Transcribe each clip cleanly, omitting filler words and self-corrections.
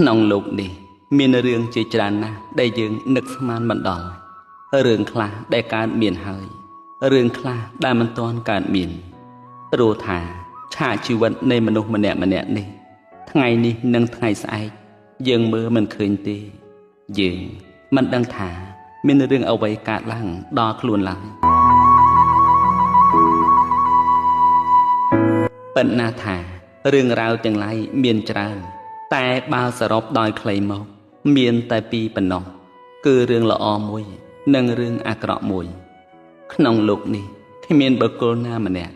ក្នុងលោកនេះមានរឿងជាច្រើនណាស់ដែលយើងនឹកស្មានមិនដល់រឿងខ្លះដែលកើតមានហើយរឿងខ្លះដែលមិនទាន់កើតមានព្រោះថាឆាកជីវិតនៃមនុស្សម្នាក់នេះថ្ងៃនេះនិងថ្ងៃស្អែកយើងមើលមិនឃើញទេយើងមិនដឹងថាមានរឿងអ្វីកើតឡើងដល់ខ្លួនឡើយប៉ុន្តែថារឿងរ៉ាវទាំងឡាយមានច្រើនតែបើសរុបដោយខ្លីមកមានតែពីរប៉ុណ្ណោះគឺរឿងល្អមួយនិងរឿងអាក្រក់មួយក្នុងលោកនេះគ្មានបុគ្គលណាម្នាក់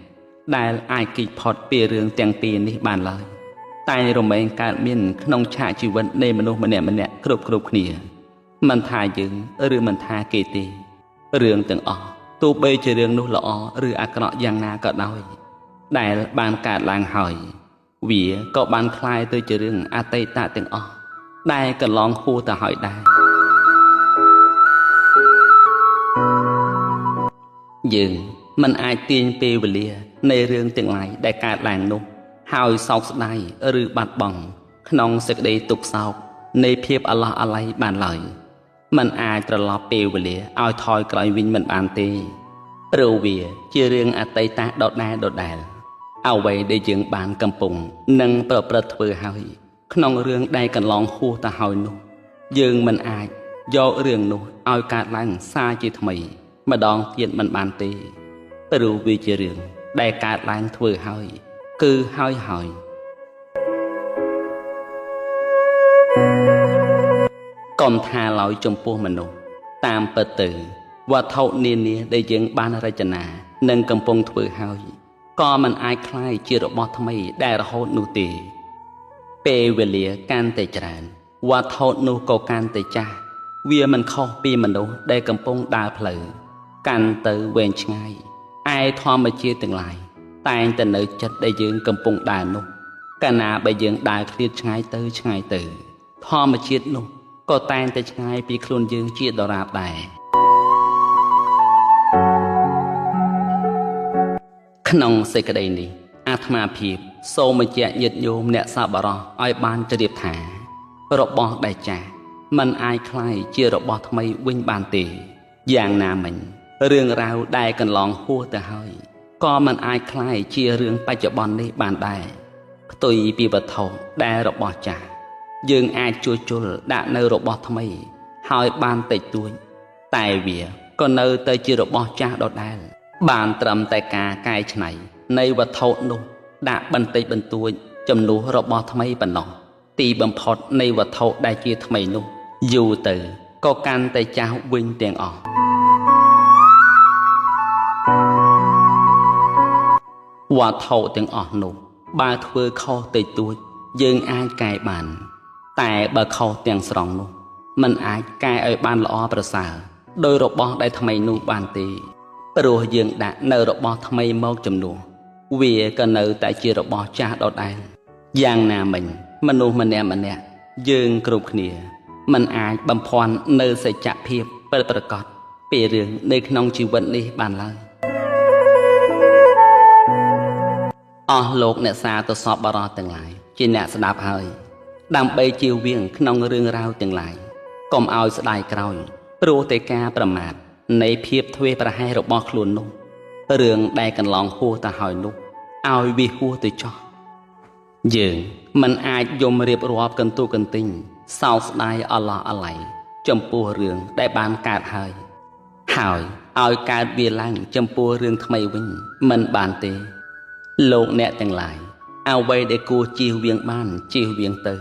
ដែលអាចគេចផុតពីរឿងទាំងពីរនេះបានឡើយតែរមែងកើតមានក្នុងឆាកជីវិតនៃមនុស្សម្នាក់គ្រប់គ្នាមិនថាយើងឬមិនថាគេទេរឿងទាំងអស់ទោះបីជារឿងនោះល្អឬអាក្រក់យ៉ាងណាក៏ដោយដែលបានកើតឡើងហើយវាក៏បានคล้ายទៅជារឿងអតីតទាំងអស់ដែលកន្លងហួសទៅហើយដែរយើងមិនអាចទាញពេលវេលានៃរឿងទាំងឡាយដែលកើតឡើងនោះហើយសោកស្ដាយឬបាត់បង់ក្នុងសេចក្តីទុក្ខសោកនៃភាពអាឡោះអាល័យបានឡើយមិនអាចត្រឡប់ពេលវេលាឲ្យថយក្រោយវិញមិនបានទេព្រោះវាជារឿងអតីតដដែលអ្វីដែលយើងបានកំពុងនឹងប្រព្រឹត្តធ្វើហើយក្នុងរឿងដែលកន្លងហួសទៅហើយនោះយើងមិនអាចយករឿងនោះឲ្យកើតឡើងសារជាថ្មីម្ដងទៀតមិនបានទេព្រោះវាជារឿងដែលកើតឡើងធ្វើហើយគឺហើយកុំថាឡើយចំពោះមនុស្សតាមពិតទៅវត្ថុនានាដែលយើងបានរចនានិងកំពុងធ្វើហើយក៏មិនអាចคล้ายជារបស់ថ្មីដែលរហូតនោះទេពេលវេលាកាន់តែច្រើនវត្ថុនោះក៏កាន់តែចាស់វាមិនខុសពីមនុស្សដែលកំពុងដើរផ្លូវកាន់ទៅវែងឆ្ងាយឯធម្មជាតិទាំងឡាយតែងតែនៅចិត្តដែលយើងកំពុងដើរនោះកាលណាបើយើងដើរឃ្លាតឆ្ងាយទៅធម្មជាតិនោះក៏តែងតែឆ្ងាយពីខ្លួនយើងជាដរាបដែរក្នុងសេចក្តីនេះអាត្មាភាពសូមបញ្ជាក់ញាតិញោមអ្នកសប្បុរសឲ្យបានជ្រាបថារបស់ដែលចាស់មិនអាចคล้ายជារបស់ថ្មីវិញបានទេយ៉ាងណាមិញរឿងរ៉ាវដែលកន្លងហួសទៅហើយក៏មិនអាចคล้ายជារឿងបច្ចុប្បន្ននេះបានដែរផ្ទុយពីវត្ថុដែលរបស់ចាស់យើងអាចជួសជុលដាក់នៅរបស់ថ្មីហើយបានតិចតួចតែវាក៏នៅតែជារបស់ចាស់ដដែលបានត្រឹមតែការកែច្នៃនៃវត្ថុនោះដាក់បន្តិចបន្តួចចំនួនរបស់ថ្មីប៉ុណ្ណោះទីបំផុតនៃវត្ថុដែលជាថ្មីនោះយូរទៅក៏កាន់តែចាស់វិញទាំងអស់វត្ថុទាំងអស់នោះបើធ្វើខុសតិចតួចយើងអាចកែបានតែបើខុសទាំងស្រុងនោះมันអាចកែឲ្យបានល្អប្រសើរដោយរបស់ដែលថ្មីនោះបានទេព្រោះយើងដាក់នៅរបស់ថ្មីមកចំនួនវាក៏នៅតែជារបស់ចាស់ដដែលយ៉ាងណាមិញមនុស្សម្នាក់យើងគ្រប់គ្នាมันអាចបំភាន់នៅសច្ចភាពពិតប្រាកដពីរឿងនៅក្នុងជីវិតនេះបានឡើយអស់លោកអ្នកសាទសពបរោះទាំងឡាយជាអ្នកស្ដាប់ហើយដើម្បីជៀសវាងក្នុងរឿងរ៉ាវទាំងឡាយកុំឲ្យស្ដាយក្រោយព្រោះតែការប្រមាថនៃភាពធ្វេសប្រហែសរបស់ខ្លួននោះរឿងដែលកន្លងហួសទៅហើយនោះឲ្យវាហួសទៅចោះយើងមិនអាចយំរៀបរាប់កន្ទុកន្ទិញសោកស្ដាយអាឡោះអាល័យចំពោះរឿងដែលបានកើតហើយឲ្យកើតវាឡើងចំពោះរឿងថ្មីវិញមិនបានទេលោកអ្នកទាំងឡាយអ្វីដែលគួរជៀសវាងបានជៀសវាងទៅ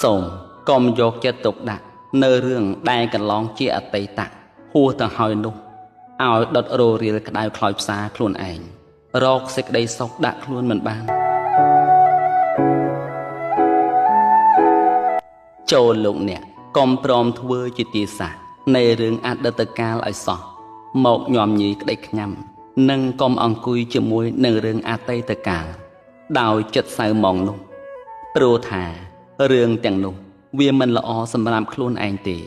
សូមកុំយកចិត្តទុកដាក់នៅរឿងដែលកន្លងជាអតីតហួសទៅហើយនោះឲ្យដុតរោរៀលក្តៅខ្លោចផ្សាខ្លួនឯងរកសេចក្តីសុខដាក់ខ្លួនមិនបានចូលលោកអ្នកកុំព្រមធ្វើជាទាសានៃរឿងអតីតកាលឲ្យសោះមកញោមញីក្តីខ្ញាំនិងកុំអង្គុយជាមួយនឹងរឿងអតីតកាលដោយចិត្តសៅហ្មងនោះព្រោះថារឿងទាំងនោះវាមិនល្អសម្រាប់ខ្លួនឯងទេ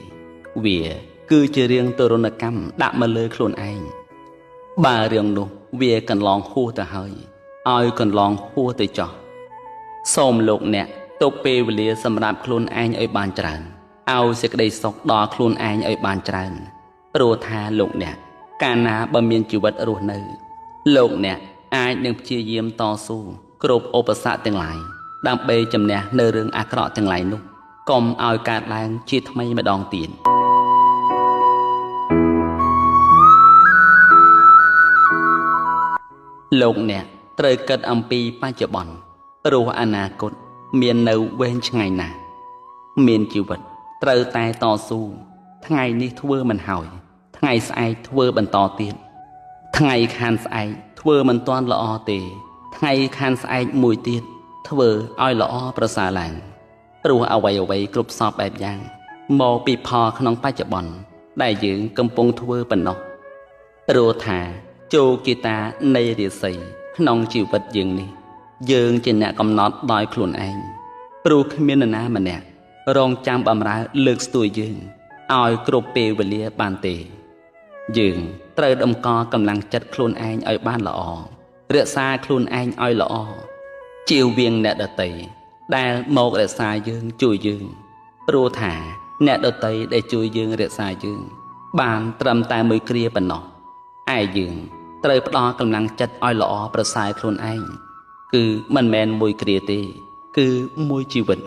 វាគឺជារឿងទរណកម្មដាក់មកលើខ្លួនឯងបើរឿងនោះវាកន្លងហួសទៅហើយឲ្យកន្លងហួសទៅចោះសូមលោកអ្នក ទុកពេលវេលាសម្រាប់ខ្លួនឯងឲ្យបានច្រើនឲ្យសេចក្តីសុខដល់ខ្លួនឯងឲ្យបានច្រើនព្រោះថាលោកអ្នកកាលណាបើមានជីវិតរស់នៅលោកអ្នកអាចនឹងព្យាយាមតស៊ូគ្រប់ឧបសគ្គទាំងឡាយដើម្បីជំនះនៅរឿងអាក្រក់ទាំងឡាយនោះកុំឲ្យកើតឡើងជាថ្មីម្ដងទៀតលោកអ្នកត្រូវគិតអំពីបច្ចុប្បន្នព្រោះអនាគតមាននៅវែងឆ្ងាយណាស់មានជីវិតត្រូវតែតស៊ូថ្ងៃនេះធ្វើមិនហើយថ្ងៃស្អែកធ្វើបន្តទៀតថ្ងៃខានស្អែកធ្វើមិនទាន់ល្អទេថ្ងៃខានស្អែកមួយទៀតធ្វើឲ្យល្អប្រសើរឡើងព្រោះអ្វីគ្រប់សពបែបយ៉ាងមកពីផលក្នុងបច្ចុប្បន្នដែលយើងកំពុងធ្វើប៉ុណ្ណោះព្រោះថាជោគជតានៃរាសីក្នុងជីវិតយើងនេះយើងជាអ្នកកំណត់ដោយខ្លួនឯងព្រោះគ្មាននរណាម្នាក់រងចាំបម្រើលើកស្ទួយយើងឲ្យគ្រប់ពេលវេលាបានទេយើងត្រូវតម្កល់កម្លាំងចិត្តខ្លួនឯងឲ្យបានល្អរក្សាខ្លួនឯងឲ្យល្អជៀសវាងអ្នកដទៃដែលមករក្សាយើងជួយយើងព្រោះថាអ្នកដទៃដែលជួយយើងរក្សាយើងបានត្រឹមតែមួយគ្រាប៉ុណ្ណោះឯយើងត្រូវផ្ដល់កម្លាំងចិត្តឲ្យល្អប្រសើរខ្លួនឯងគឺមិនមែនមួយគ្រាទេគឺមួយជីវិត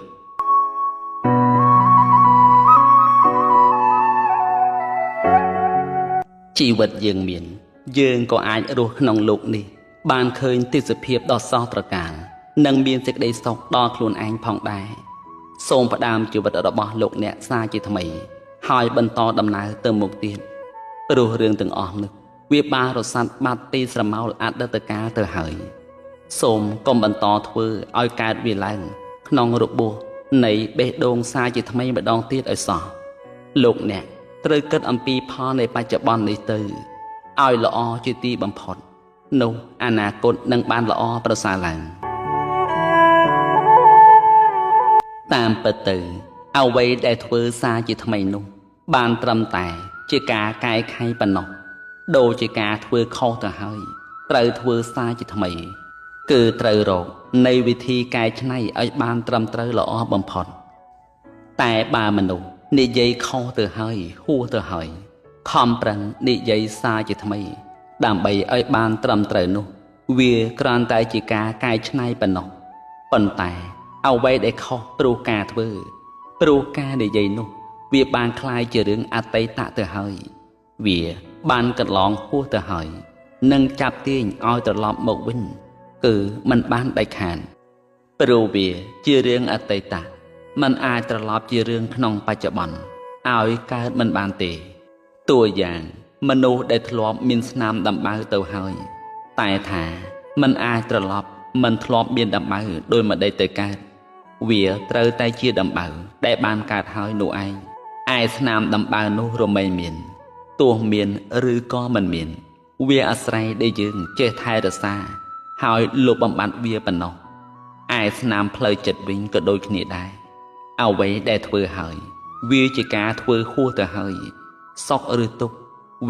ជីវិតយើងមានយើងក៏អាចរស់ក្នុងโลกនេះបានឃើញទេសភាពដ៏ស្រស់ត្រកាលនិងមានសេចក្តីសុខដល់ខ្លួនឯងផងដែរសូមផ្ដាំជីវិតរបស់លោកអ្នកសាជាថ្មីហើយបន្តដំណើរទៅមុខទៀតព្រោះរឿងទាំងអស់នេះវាបានរសាត់បាត់ទីស្រមោលអតីតកាលទៅហើយសូមកុំបន្តធ្វើឲ្យកើតវាឡើងក្នុងរបួសនៃបេះដូងសាជាថ្មីម្ដងទៀតឲ្យសោះលោកអ្នកត្រូវគិតអំពីផលនៃបច្ចុប្បន្ននេះទៅឲ្យល្អជាទីបំផុតនោះអនាគតនឹងបានល្អប្រសើរឡើងតាមពិតទៅអ្វីដែលធ្វើសារជាថ្មីនោះបានត្រឹមតែជាការកែខៃប៉ុណ្ណោះដូចជាការធ្វើខុសទៅហើយត្រូវធ្វើសារជាថ្មីគឺត្រូវរកនៃវិធីកែច្នៃឲ្យបានត្រឹមត្រូវល្អបំផុតតែបើមនុស្សនិយាយខុសទៅហើយហួសទៅហើយខំប្រឹងនិយាយសារជាថ្មីដើម្បីឲ្យបានត្រឹមត្រូវនោះវាគ្រាន់តែជាការកែច្នៃប៉ុណ្ណោះប៉ុន្តែអ្វីដែលខុសព្រោះការធ្វើព្រោះការនិយាយនោះវាបានคล้ายជារឿងអតីតទៅហើយវាបានកន្លងហួសទៅហើយនឹងចាប់ទាញឲ្យត្រឡប់មកវិញគឺมันបានដាច់ខាតព្រោះវាជារឿងអតីតมันអាចត្រឡប់ជារឿងក្នុងបច្ចុប្បន្នឲ្យកើតមិនបានទេតួយ៉ាងមនុស្សដែលធ្លាប់មានស្នាមដំបៅទៅហើយតែថាมันអាចត្រឡប់មិនធ្លាប់មានដំបៅដោយម្ដេចទៅកើតវាត្រូវតែជាដំបៅដែលបានកើតហើយនោះឯងឯស្នាមដំបៅនោះរមែងមានទោះមានឬក៏មិនមានវាអាស្រ័យដែលយើងចេះថែរក្សាហើយលុបបំបាត់វាប៉ុណ្ណោះឯស្នាមផ្លូវចិត្តវិញក៏ដូចគ្នាដែរអ្វីដែលធ្វើហើយវាជាការធ្វើហួសទៅហើយសុខឬទុក្ខ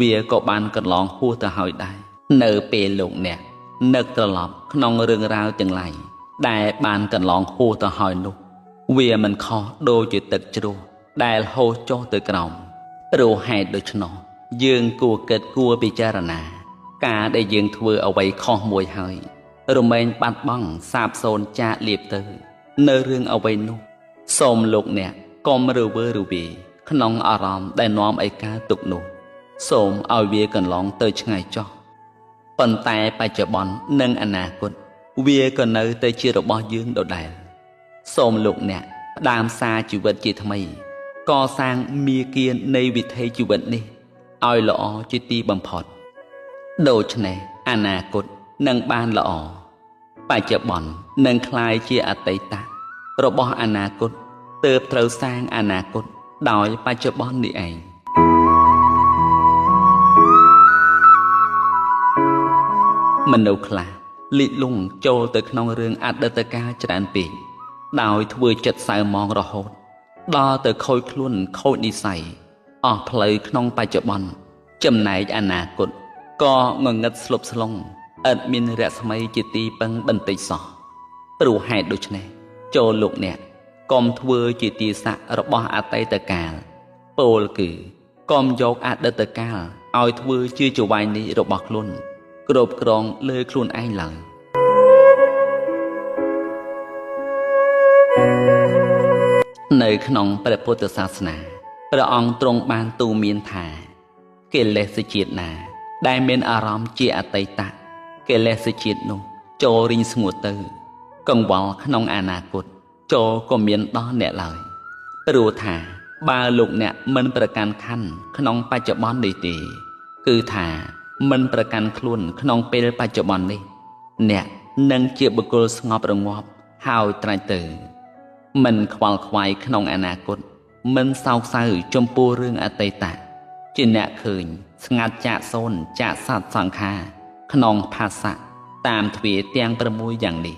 វាក៏បានកន្លងហួសទៅហើយដែរនៅពេលលោកអ្នកនឹកត្រឡប់ក្នុងរឿងរ៉ាវទាំងឡាយដែលបានកន្លងហួសទៅហើយនោះវាមិនខុសដូចជាទឹកជ្រោះដែលហូរចុះទៅក្រោមព្រោះហេតុដូច្នោះយើងគួរគិតគួរពិចារណាការដែលយើងធ្វើអ្វីខុសមួយហើយរមែងបាត់បង់សាបសូន្យចាកលៀបទៅនៅរឿងអ្វីនោះសូមលោកអ្នកកុំរើវើរវាយក្នុងអារម្មណ៍ដែលនាំឲ្យកើតទុក្ខនោះសូមឲ្យវាកន្លងទៅឆ្ងាយចុះប៉ុន្តែបច្ចុប្បន្ននិងអនាគតវាក៏នៅតែជារបស់យើងដដែលសូមលោកអ្នកផ្ដើមសារជីវិតជាថ្មីកសាងមាគ៌ានៃវិថីជីវិតនេះឲ្យល្អជាទីបំផុតដូច្នេះអនាគតនឹងបានល្អបច្ចុប្បន្ននឹងคล้ายជាអតីតរបស់អនាគតទើបត្រូវសាងអនាគតដោយបច្ចុប្បន្ននេះឯងមនុស្សខ្លះលិចលង់ចូលទៅក្នុងរឿងអតីតកាលច្រើនពេកដោយធ្វើចិត្តសៅមងរហូតដល់ទៅខូចខ្លួនខូចនិស្ស័យអស់ផ្លូវក្នុងបច្ចុប្បន្នចំណែកអនាគតក៏ងងឹតស្លុបស្លុងឥតមានរស្មីជាទីពឹងបន្តិចសោះព្រោះហេតុដូច្នេះចូលលោកអ្នក កុំធ្វើជាទីស័ក្តិរបស់អតីតកាលពោលគឺកុំយកអតីតកាលឲ្យធ្វើជាចង្វាយនេះរបស់ខ្លួនគ្រប់គ្រងលើខ្លួនឯងឡើយនៅក្នុងព្រះពុទ្ធសាសនាព្រះអង្គទ្រង់បានទូន្មានថាកិលេសជាតិណាដែលមានអារម្មណ៍ជាអតីតកិលេសជាតិនោះចូលរីងស្ងួតទៅកង្វល់ក្នុងអនាគតចូលក៏មានដល់អ្នកឡើយព្រោះថាបើលោកអ្នកមិនប្រកាន់ខណ្ឌក្នុងបច្ចុប្បន្ននេះទេគឺថាមិនប្រកាន់ខ្លួនក្នុងពេលបច្ចុប្បន្ននេះអ្នកនឹងជាបុគ្គលស្ងប់រងាប់ហើយត្រាច់ទៅមិនខ្វល់ខ្វាយក្នុងអនាគតមិនសោកសៅចំពោះរឿងអតីតជាអ្នកឃើញស្ងាត់ចាកសូន្យចាកសត្វសង្ខារក្នុងផាសៈតាមទ្វារទាំង6យ៉ាងនេះ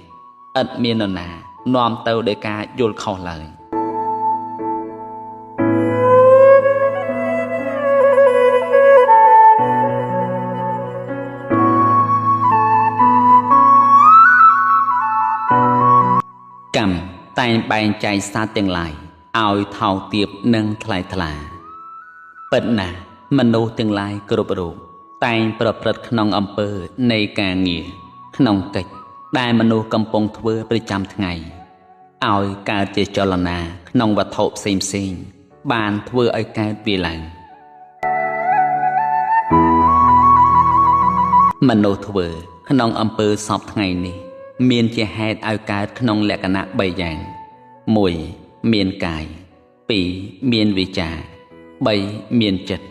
ឥតមាននរណានាំទៅដោយការយល់ខុសឡើយកម្មតែងបែងចែកសត្វទាំងឡាយឲ្យថោកទាបនិងថ្លៃថ្លាពិតណាស់មនុស្សទាំងឡាយគ្រប់រូបតែងប្រព្រឹត្តក្នុងអំពើនៃការងារក្នុងកិច្ចដែលមនុស្សកំពុងធ្វើប្រចាំថ្ងៃឲ្យកើតជាចលនាក្នុងវត្ថុផ្សេងៗបានធ្វើឲ្យកើតវាឡើងមនុស្សធ្វើក្នុងអំពើសពថ្ងៃនេះមានជាហេតុឲ្យកើតក្នុងលក្ខណៈ3យ៉ាង1មានកាយ2មានវាចា3មានចិត្ត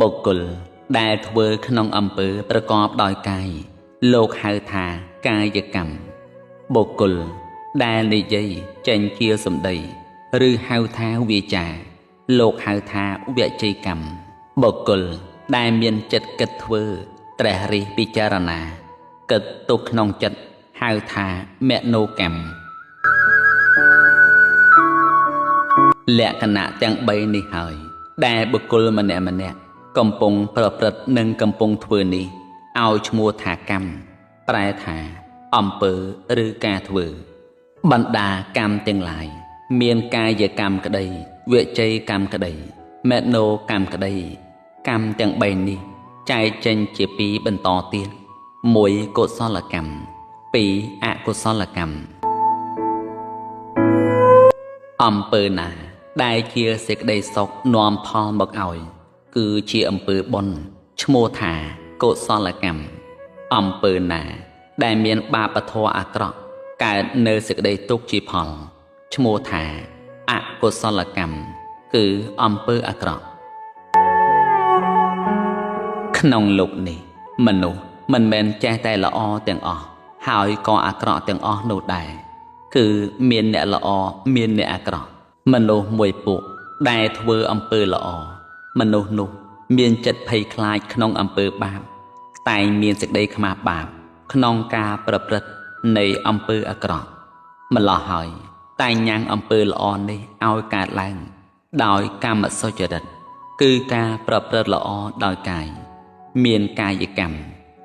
បុគ្គលដែលធ្វើក្នុងអំពើប្រកបដោយកាយលោកហៅថាកាយកម្មបុគ្គលដែលនិយាយចេញជាសម្ដីឬហៅថាវាចាលោកហៅថាវចីកម្មបុគ្គលដែលមានចិត្តគិតធ្វើត្រេះរិះពិចារណាគិតទុកក្នុងចិត្តហៅថាមនោកម្មលក្ខណៈទាំង3នេះហើយដែលបុគ្គលម្នាក់កំពុងប្រព្រឹត្តនិងកំពុងធ្វើនេះឲ្យឈ្មោះថាកម្មប្រែថាអំពើឬការធ្វើបណ្ដាកម្មទាំងឡាយមានកាយកម្មក្តីវិចីកម្មក្តីមនោកម្មក្តីកម្មទាំង3នេះចែកចេញជា2បន្តទៀត1កុសលកម្ម2អកុសលកម្មអំពើណាដែលជាសេចក្តីសុខនាំផលមកឲ្យគឺជាអំពើបុណ្យឈ្មោះថាកុសលកម្មអំពើណាដែលមានបាបធម៌អាក្រក់កើតនៅសេចក្តីទុក្ខជាផលឈ្មោះថាអកុសលកម្មគឺអំពើអាក្រក់ក្នុងលោកនេះមនុស្សមិនមែនចេះតែល្អទាំងអស់ហើយក៏អាក្រក់ទាំងអស់នោះដែរគឺមានអ្នកល្អមានអ្នកអាក្រក់មនុស្សមួយពួកដែលធ្វើអំពើល្អមនុស្សនោះមានចិត្តភ័យខ្លាចក្នុងអំពើបាបតែងមានសេចក្តីខ្មាស់បាបក្នុងការប្រព្រឹត្តនៃអំពើអាក្រក់ម្ល៉េះហើយតែងញ៉ាំងអំពើល្អនេះឲ្យកើតឡើងដោយកម្មសុចរិតគឺការប្រព្រឹត្តល្អដោយកាយមានកាយកម្ម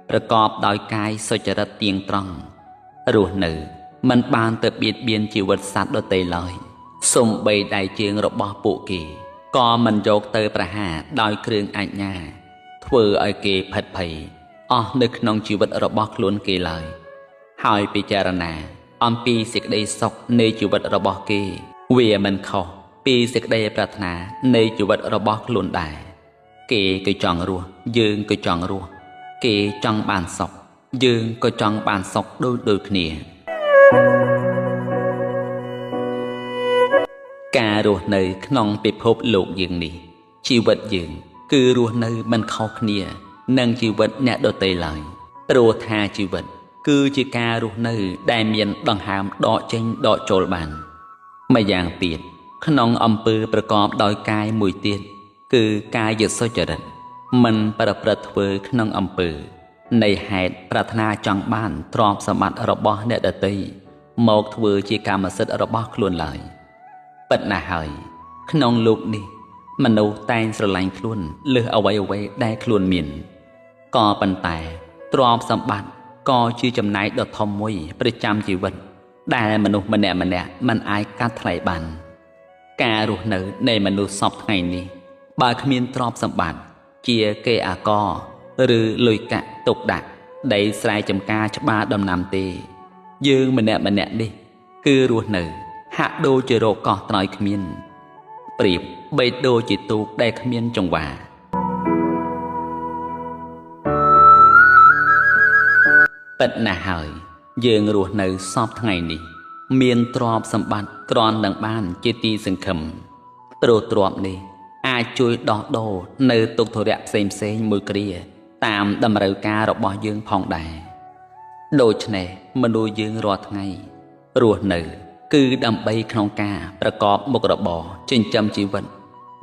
ប្រកបដោយកាយសុចរិតទៀងត្រង់រស់នៅមិនបានទៅបៀតបៀនជីវិតសត្វដទៃឡើយសូម្បីដៃជើងរបស់ពួកគេក៏មិនយកទៅប្រហារដោយគ្រឿងអាជ្ញាធ្វើឲ្យគេផិតភ័យអស់នៅក្នុងជីវិតរបស់ខ្លួនគេឡើយហើយពិចារណាអំពីសេចក្តីសុខនៃជីវិតរបស់គេវាមិនខុសពីសេចក្តីប្រាថ្នានៃជីវិតរបស់ខ្លួនដែរគេក៏ចង់រស់យើងក៏ចង់រស់គេចង់បានសុខយើងក៏ចង់បានសុខដូចគ្នាការរស់នៅក្នុងពិភពលោកយើងនេះជីវិតយើងគឺរស់នៅមិនខុសគ្នានឹងជីវិតអ្នកដទៃឡើយព្រោះថាជីវិតគឺជាការរស់នៅដែលមានដង្ហើមដកចេញដកចូលបានម្យ៉ាងទៀតក្នុងអំពើប្រកបដោយកាយមួយទៀតគឺកាយសុចរិតមិនប្រព្រឹត្តធ្វើក្នុងអំពើនៃហេតុប្រាថ្នាចង់បានទ្រព្យសម្បត្តិរបស់អ្នកដទៃមកធ្វើជាកម្មសិទ្ធិរបស់ខ្លួនឡើយពិតណាស់ហើយក្នុងលោកនេះមនុស្សតែងស្រឡាញ់ខ្លួនលើសអ្វីដែលខ្លួនមានក៏ប៉ុន្តែទ្រព្យសម្បត្តិក៏ជាចំណែកដ៏ធំមួយប្រចាំជីវិត ដែលមនុស្សម្នាក់មិនអាចកាត់ថ្លៃបានការរស់នៅនៃមនុស្សសពថ្ងៃនេះបើគ្មានទ្រព្យសម្បត្តិជាគេអាករឬលុយកាក់ទុកដាក់ដីស្រែចម្ការច្បារដំណាំទេយើងម្នាក់នេះគឺរស់នៅហាក់ដូចជារកកោះត្រើយគ្មានប្រៀបបីដូចជាទូកដែលគ្មានចង្វាពិតណាស់ហើយយើងរស់នៅសពថ្ងៃនេះមានទ្រព្យសម្បត្តិគ្រាន់នឹងបានជាទីសង្ឃឹមព្រោះទ្រព្យនេះអាចជួយដោះដូរនៅទុក្ខធុរៈផ្សេងមួយគ្រាតាមតម្រូវការរបស់យើងផងដែរដូច្នេះមនុស្សយើងរាល់ថ្ងៃរស់នៅគឺដើម្បីក្នុងការប្រកបមុខរបរចិញ្ចឹមជីវិត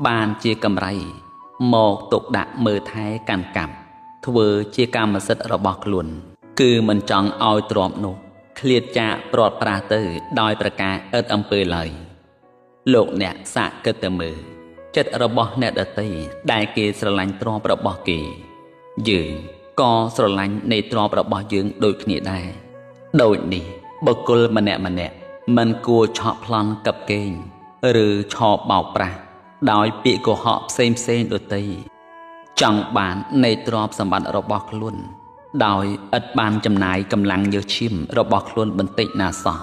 បានជាកម្រៃមកទុកដាក់មើលថែកាន់កាប់ធ្វើជាកម្មសិទ្ធិរបស់ខ្លួនគឺមិនចង់ឲ្យទ្រព្យនោះឃ្លាតចាកព្រាត់ប្រាសទៅដោយប្រការឥតអំពើឡើយលោកអ្នកសាកគិតទៅមើលចិត្តរបស់អ្នកដទៃដែលគេស្រឡាញ់ទ្រព្យរបស់គេយើងក៏ស្រឡាញ់នៃទ្រព្យរបស់យើងដូចគ្នាដែរដូចនេះបុគ្គលម្នាក់មិនគួរឆក់ប្លន់កັບកេងឬឆោបបោកប្រាស់ដោយពាក្យកុហកផ្សេងដទៃចង់បាននៃទ្រព្យសម្បត្តិរបស់ខ្លួនដោយឥតបានចំណាយកម្លាំងញើសឈាមរបស់ខ្លួនបន្តិចណាសោះ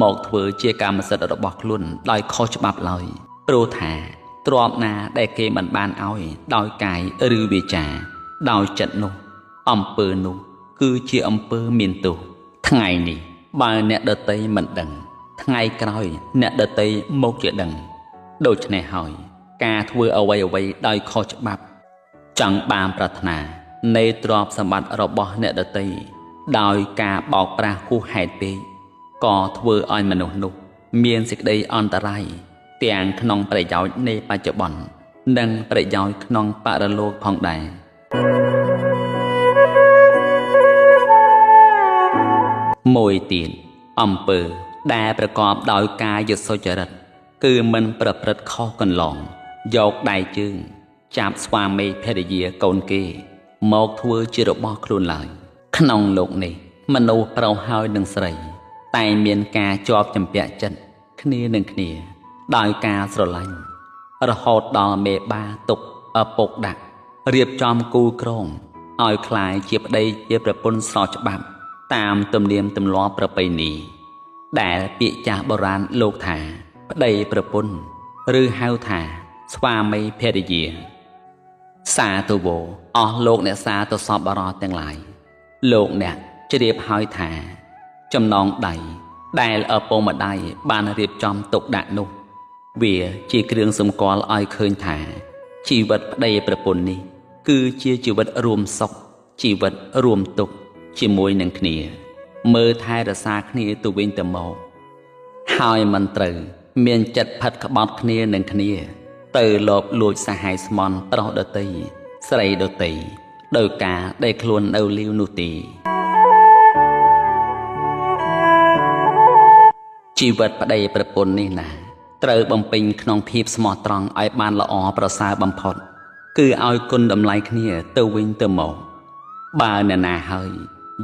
មកធ្វើជាកម្មសិទ្ធិរបស់ខ្លួនដោយខុសច្បាប់ឡើយព្រោះថាទ្រព្យណាដែលគេមិនបានឲ្យដោយកាយឬវាចាដោយចិត្តនោះអំពើនោះគឺជាអំពើមានទោសថ្ងៃនេះបើអ្នកដទៃមិនដឹងថ្ងៃក្រោយអ្នកដទៃមកជាដឹងដូច្នេះហើយការធ្វើអ្វីដោយខុសច្បាប់ចង់បានប្រាថ្នានៃទ្រព្យសម្បត្តិរបស់អ្នកដទៃដោយការបោកប្រាស់ហួសហេតុពេកក៏ធ្វើឲ្យមនុស្សនោះមានសេចក្តីអន្តរាយទាំងក្នុងប្រយោជន៍នៃបច្ចុប្បន្ននិងប្រយោជន៍ក្នុងបរលោកផងដែរមួយទៀតអំពើដែលប្រកបដោយកាយសុចរិតគឺមិនប្រព្រឹត្តខុសកន្លងយកដៃជើងចាប់ស្វាមីភរិយាកូនគេមកធ្វើជារបស់ខ្លួនឡើយក្នុងលោកនេះមនុស្សប្រុសហើយនិងស្រីតែមានការជាប់ចម្ពាក់ចិត្តគ្នានឹងគ្នាដោយការស្រឡាញ់រហូតដល់មេបាទុកឪពុកដាក់រៀបចំគូក្រងឲ្យคล้ายជាប្តីជាប្រពន្ធស្របច្បាប់តាមទំនៀមទម្លាប់ប្រពៃណីដែលពាក្យចាស់បុរាណលោកថាប្តីប្រពន្ធឬហៅថាស្វាមីភរិយាសាទវោអស់លោកអ្នកសាទសពបរោះទាំងឡាយលោកអ្នកជ្រាបហើយថាចំណងដៃដែលឪពុកម្ដាយបានរៀបចំទុកដាក់នោះវាជាគ្រឿងសម្គាល់ឲ្យឃើញថាជីវិតប្តីប្រពន្ធនេះគឺជាជីវិតរួមសុខជីវិតរួមទុក្ខជាមួយនឹងគ្នាមើលថែរក្សាគ្នាទៅវិញទៅមកហើយមិនត្រូវមានចិត្តផិតក្បត់គ្នានឹងគ្នាទៅលបលួចសាហាយស្មន់ប្រុសដទៃស្រីដទៃដោយការដែលខ្លួននៅលីវនោះទេជីវិតប្តីប្រពន្ធនេះណាត្រូវបំពេញក្នុងភាពស្មោះត្រង់ឲ្យបានល្អប្រសើរបំផុតគឺឲ្យគុណតម្លៃគ្នាទៅវិញទៅមកបើអ្នកណាហើយ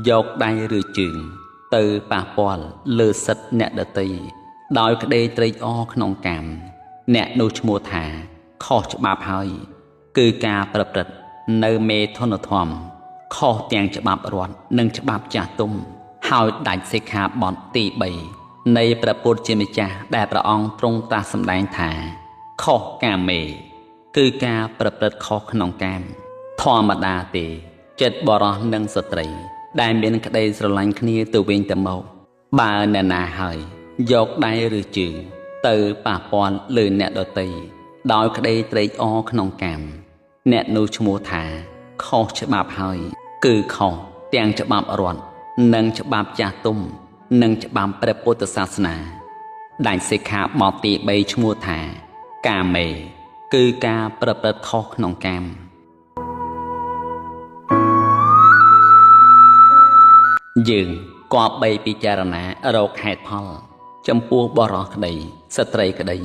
យកដៃឬជើងទៅប៉ះពាល់លើសិទ្ធិអ្នកដទៃដោយក្តីត្រេកអរក្នុងកាមអ្នកនោះឈ្មោះថាខុសច្បាប់ហើយគឺការប្រព្រឹត្តនៅមេធនធម្មខុសទាំងច្បាប់រដ្ឋនិងច្បាប់ចាស់ទុំហើយដាច់សិក្ខាបទទី3នៃព្រះពុទ្ធជាម្ចាស់ដែលព្រះអង្គទ្រង់ត្រាស់សម្ដែងថាខុសកាមេគឺការប្រព្រឹត្តខុសក្នុងកាមធម្មតាទេចិត្តបរោះនិងស្ត្រីដែលមានក្តីស្រឡាញ់គ្នាទៅវិញទៅមកបើអ្នកណាហើយយកដៃឬជើងទៅប៉ះពាល់លើអ្នកដទៃដោយក្តីត្រេកអរក្នុងកាមអ្នកនោះឈ្មោះថាខុសច្បាប់ហើយគឺខុសទាំងច្បាប់រដ្ឋនិងច្បាប់ចាស់ទុំនិងច្បាប់ព្រះពុទ្ធសាសនាដាច់សិក្ខាបទទី3ឈ្មោះថាកាមេគឺការប្រព្រឹត្តខុសក្នុងកាមយើងគប្បីពិចារណារកហេតុផលចំពោះបរិសុទ្ធក្តីស្ត្រីក្តី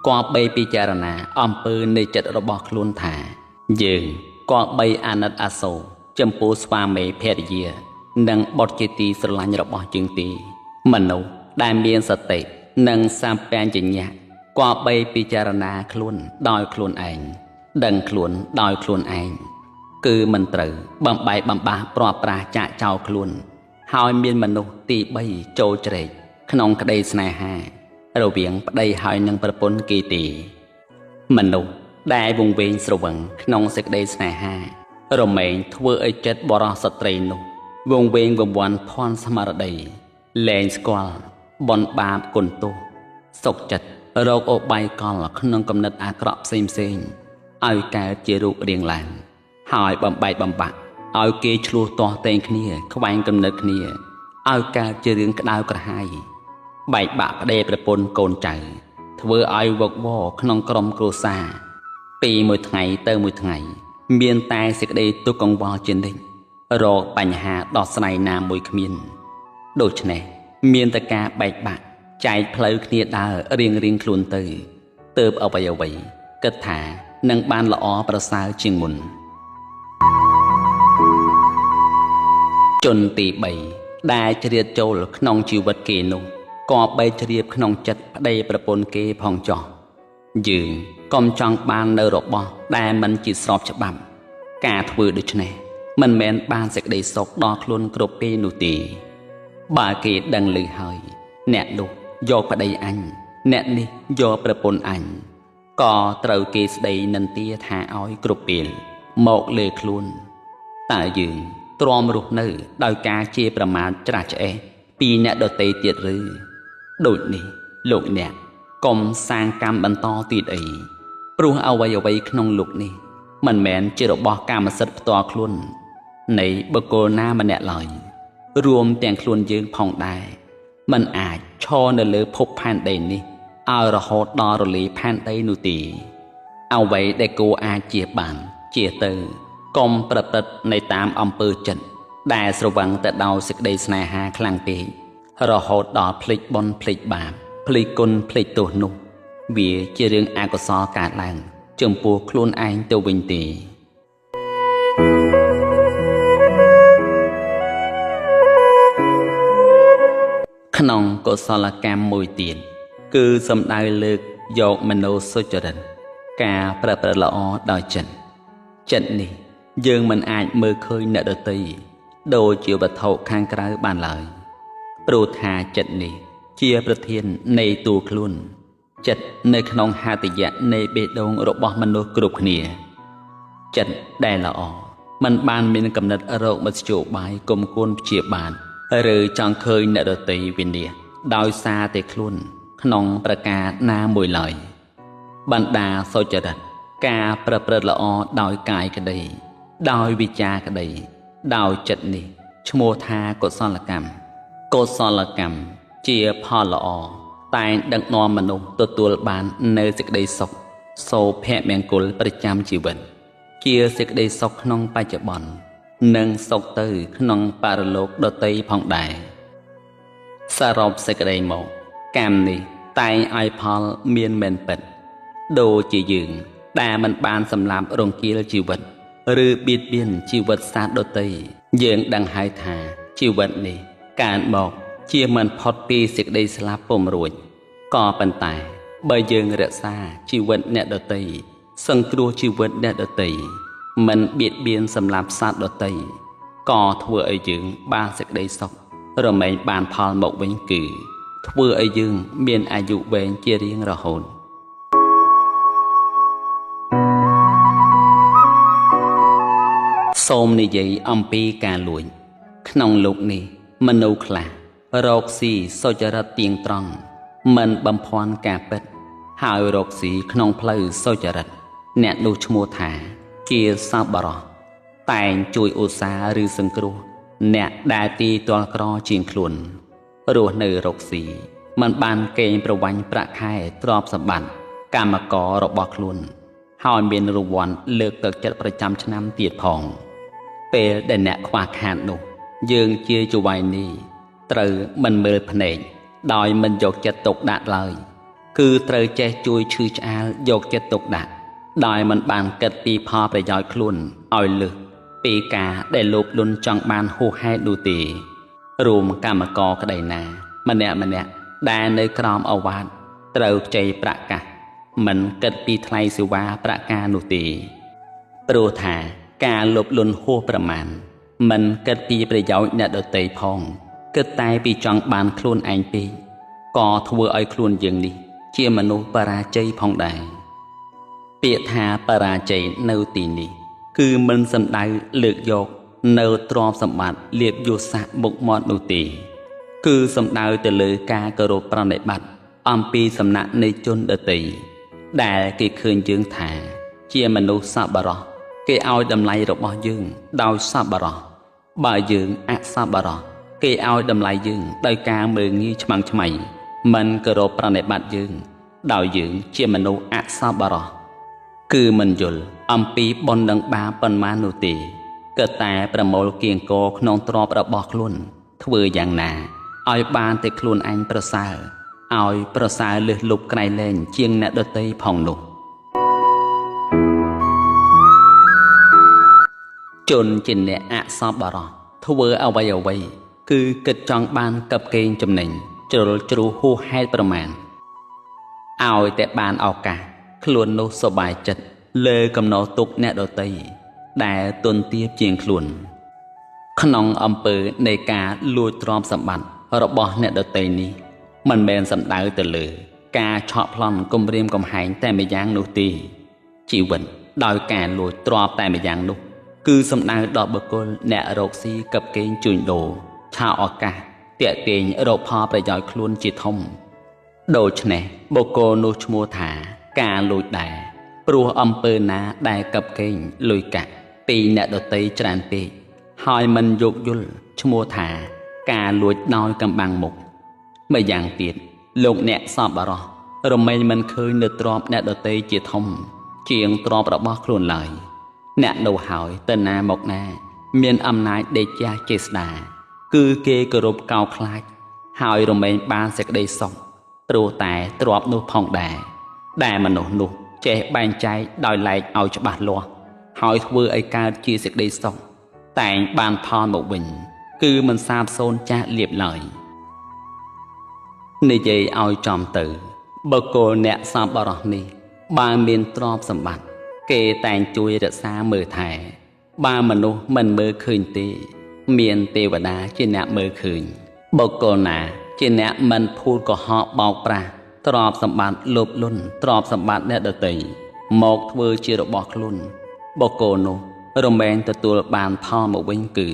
គប្បីពិចារណាអំពើនៃចិត្តរបស់ខ្លួនថាយើងគប្បីអាណិតអាសូរចំពោះស្វាមីភរិយានិងបុត្រជាទីស្រឡាញ់របស់យើងទេមនុស្ស ដែលមានសតិនិងសម្ពាញ្ញៈគប្បីពិចារណាខ្លួនដោយខ្លួនឯងដឹងខ្លួនដោយខ្លួនឯងគឺមិនត្រូវបំបែកបំបាស់ព្រាត់ប្រាសចាកចោលខ្លួនហើយមានមនុស្សទី3ចូលជ្រែកក្នុងក្តីស្នេហារវាងប្តីហើយនឹងប្រពន្ធគេទេមនុស្សដែលវង្វេងស្រវឹងក្នុងសេចក្តីស្នេហារមែងធ្វើឲ្យចិត្តបរិសុទ្ធស្ត្រីនោះវង្វេងវង្វាន់ភ័ន្តស្មារតីលែងស្គាល់បនបាបគុណទោសសុខចិត្តរោគអបាយកលក្នុងគំនិតអាក្រក់ផ្សេងឲ្យកើតជារូបរាងឡើងហើយបំបែកបំបាក់ឲ្យគេឆ្លោះទាស់តែងគ្នាខ្វែងគំនិតគ្នាឲ្យកើតជារឿងក្តៅក្រហាយបែកបាក់ប្តីប្រពន្ធកូនចៅធ្វើឲ្យវឹកវរក្នុងក្រុមគ្រួសារពីមួយថ្ងៃទៅមួយថ្ងៃមានតែសេចក្តីទុក្ខកង្វល់ជានិច្ចរកបញ្ហាដោះស្រាយណាមួយគ្មានដូច្នេះមានតែការបែកបាក់ចែកផ្លូវគ្នាដើររៀងខ្លួនទៅទើបអ្វីគិតថានឹងបានល្អប្រសើរជាងមុនជនទី3ដែលជ្រៀតចូលក្នុងជីវិតគេនោះក៏បីជ្រាបក្នុងចិត្តប្តីប្រពន្ធគេផងចោះយើងកុំចង់បាននៅរបស់ដែលមិនជាស្របច្បាប់ការធ្វើដូច្នេះមិនមែនបានសេចក្តីសុខដល់ខ្លួនគ្រប់ពេលនោះទេបើគេដឹងឮហើយអ្នកនោះយកប្តីអញអ្នកនេះយកប្រពន្ធអញក៏ត្រូវគេស្ដីនិន្ទាថាឲ្យគ្រប់ពេលមកលើខ្លួនតើយើងទ្រាំរស់នៅដោយការជេរប្រមាថច្រាស់ឆ្អេះពីអ្នកដទៃទៀតឬដូចនេះលោកអ្នកកុំសាងកម្មបន្តទៀតអីព្រោះអ្វីក្នុងលោកនេះមិនមែនជារបស់កម្មសិទ្ធិផ្ទាល់ខ្លួននៃបុគ្គលណាម្នាក់ឡើយរួមទាំងខ្លួនយើងផងដែរមិនអាចឈរនៅលើភពផែនដីនេះឲ្យរហូតដល់រលាយផែនដីនោះទេអ្វីដែលគួរអាចជាបានជាទៅកុំប្រព្រឹត្តនៅតាមអំពើចិត្តដែលស្រវឹងទៅដោយសេចក្តីស្នេហាខ្លាំងពេករហូតដល់ភ្លេចបុណ្យភ្លេចបាបភ្លេចគុណភ្លេចទោសនោះវាជារឿងអកុសលកើតឡើងចំពោះខ្លួនឯងទៅវិញទេក្នុងកុសលកម្មមួយទៀតគឺសំដៅលើកយកមនោសុចរិតការប្រព្រឹត្តល្អដោយចិត្តនេះយើងមិនអាចមើលឃើញអ្នកដទៃដូចជាវត្ថុខាងក្រៅបានឡើយព្រោះថាចិត្តនេះជាប្រធាននៃតួខ្លួនចិត្តនៅក្នុងហត្ថយៈនៃបេះដូងរបស់មនុស្សគ្រប់គ្នាចិត្តដែលល្អមិនបានមានកំណត់រោគមធ្យោបាយគុំគួនព្យាបាលឬចង់ឃើញអ្នកដទៃវិនាសដោយសារតែខ្លួនក្នុងប្រការណាមួយឡើយបណ្ដាសុចរិតការប្រព្រឹត្តល្អដោយកាយក្តីដោយវិចារក្តីដោយចិត្តនេះឈ្មោះថាកុសលកម្មជាផលល្អតែងដឹកនាំមនុស្សទទួលបាននៅសេចក្តីសុខសូភមង្គលប្រចាំជីវិតជាសេចក្តីសុខក្នុងបច្ចុប្បន្ននិងសុខទៅក្នុងបរលោកដទៃផងដែរសរុបសេចក្តីមកកម្មនេះតែងឲ្យផលមានមែនពិតដូចជាយើងដែលមិនបានសម្លាប់រង្គាលជីវិតឬបៀតបៀនជីវិតសត្វដទៃយើងដឹងហើយថាជីវិតនេះកើតមកជាមិនផុតពីសេចក្តីស្លាប់ពុំរួចក៏ប៉ុន្តែបើយើងរក្សាជីវិតអ្នកដទៃសង្គ្រោះជីវិតអ្នកដទៃមិនបៀតបៀនសម្លាប់សត្វដទៃក៏ធ្វើឲ្យយើងបានសេចក្តីសុខរមែងបានផលមកវិញគឺធ្វើឲ្យយើងមានអាយុវែងជារៀងរហូតសូមនិយាយអំពីការលួចក្នុងលោកនេះមនុស្សខ្លះរកស៊ីសុចរិតទៀងត្រង់មិនបំភាន់ការពិតហើយរកស៊ីក្នុងផ្លូវសុចរិតអ្នកនោះឈ្មោះថាជាសប្បុរសតែងជួយឧស្សាហ៍ឬសង្គ្រោះអ្នកដែលទីទាល់ក្រជាងខ្លួនរស់នៅរកស៊ីមិនបានកេងប្រវ័ញ្ចប្រាក់ខែទ្រព្យសម្បត្តិកម្មកររបស់ខ្លួនហើយមានរង្វាន់លើកទឹកចិត្តប្រចាំឆ្នាំទៀតផងពេលដែលអ្នកខ្វះខាតនោះយើងជាចៅហ្វាយនេះត្រូវមិនមើលភ្នែកដោយមិនយកចិត្តទុកដាក់ឡើយគឺត្រូវចេះជួយឈឺឆ្អាលយកចិត្តទុកដាក់ដោយមិនបានគិតពីផលប្រយោជន៍ខ្លួនឲ្យលើសពីការដែលលោភលន់ចង់បានហួសហេតុនោះទេរួមកម្មករក្តីណាម្នាក់ ដែលនៅក្រោមអវាទត្រូវខ្ចីប្រកាសមិនគិតពីថ្លៃសេវាប្រការនោះទេព្រោះថាការលបលន់ហួសប្រមាណមិនគិតពីប្រយោជន៍អ្នកដទៃផងគិតតែពីចង់បានខ្លួនឯងពេកក៏ធ្វើឲ្យខ្លួនយើងនេះជាមនុស្សបរាជ័យផងដែរពាក្យថាបរាជ័យនៅទីនេះគឺមិនសំដៅលើកយកនៅទ្រព្យសម្បត្តិលៀបយសស័ក្តិមុខមាត់នោះទេគឺសំដៅទៅលើការគោរពប្រណិប័តអំពីសំណាក់នៃជនដទៃដែលគេឃើញយើងថាជាមនុស្សសប្បុរសគេឲ្យតម្លៃរបស់យើងដោយសប្បុរសបើយើងអសប្បុរសគេឲ្យតម្លៃយើងដោយការមើលងាយឆ្មាំងឆ្មៃមិនគោរពប្រណិប័តយើងដោយយើងជាមនុស្សអសប្បុរសគឺមិនយល់អំពីបុណ្យនិងបាបប៉ុន្មាននោះទេក៏តែប្រមូលគៀងគរក្នុងទ្រព្យរបស់ខ្លួនធ្វើយ៉ាងណាឲ្យបានតែខ្លួនឯងប្រសើរឲ្យប្រសើរលើសលប់ក្រៃលែងជាងអ្នកដទៃផងនោះជនជាអ្នកអសប្បុរសធ្វើអ្វីគឺគិតចង់បានកັບកេងចំណេញជ្រុលជ្រូហួសហេតុប្រមាណឲ្យតែបានឱកាសខ្លួននោះសប្បាយចិត្តលើកំណត់ទុកអ្នកដទៃដែលទុនទាបជាងខ្លួនក្នុងអំពើនៃការលួចទ្រព្យសម្បត្តិរបស់អ្នកដទៃនេះមិនមែនសំដៅទៅលើការឆក់ប្លន់គំរាមកំហែងតែម្យ៉ាងនោះទេជីវិតដោយការលួចទ្រព្យតែម្យ៉ាងនោះគឺសំដៅដល់បុគ្គលអ្នករកស៊ីកັບកេងជួញដូរឆោឱកាសទាក់ទាញរកផលប្រយោជន៍ខ្លួនជាធំដូច្នេះបុគ្គលនោះឈ្មោះថាការលួចដែរព្រោះអំពើណាដែលកັບកេងលុយកាក់ពីអ្នកដទៃច្រើនពេកហើយមិនយោគយល់ឈ្មោះថាការលួចដោយកំបាំងមុខម្យ៉ាងទៀតលោកអ្នកសប្បុរសរមែងមិនឃើញនៅទ្រព្យអ្នកដទៃជាធំជាងទ្រព្យរបស់ខ្លួនឡើយអ្នកនោះហើយទៅណាមកណាមានអំណាចដេកចាស់ចេស្តាគឺគេគោរពកោតខ្លាចហើយរមែងបានសេចក្តីសុខព្រោះតែទ្រព្យនោះផងដែរដែលមនុស្សនោះចេះបែងចែកដោយឡែកឲ្យច្បាស់លាស់ហើយធ្វើឲ្យកើតជាសេចក្តីសុខតែងបានផលមកវិញគឺមិនសាបសូន្យចាស់លៀបឡើយនិយាយឲ្យចំទៅបុគ្គលអ្នកសប្បុរសនេះបើមានទ្រព្យសម្បត្តិគេតែងជួយរក្សាមើលថែបើមនុស្សមិនមើលឃើញទេមានទេវតាជាអ្នកមើលឃើញបុគ្គលណាជាអ្នកមិនភូតកុហកបោកប្រាស់ទ្រព្យសម្បត្តិលោភលន់ទ្រព្យសម្បត្តិអ្នកដទៃមកធ្វើជារបស់ខ្លួនបុគ្គលនោះរមែងទទួលបានផលមកវិញគឺ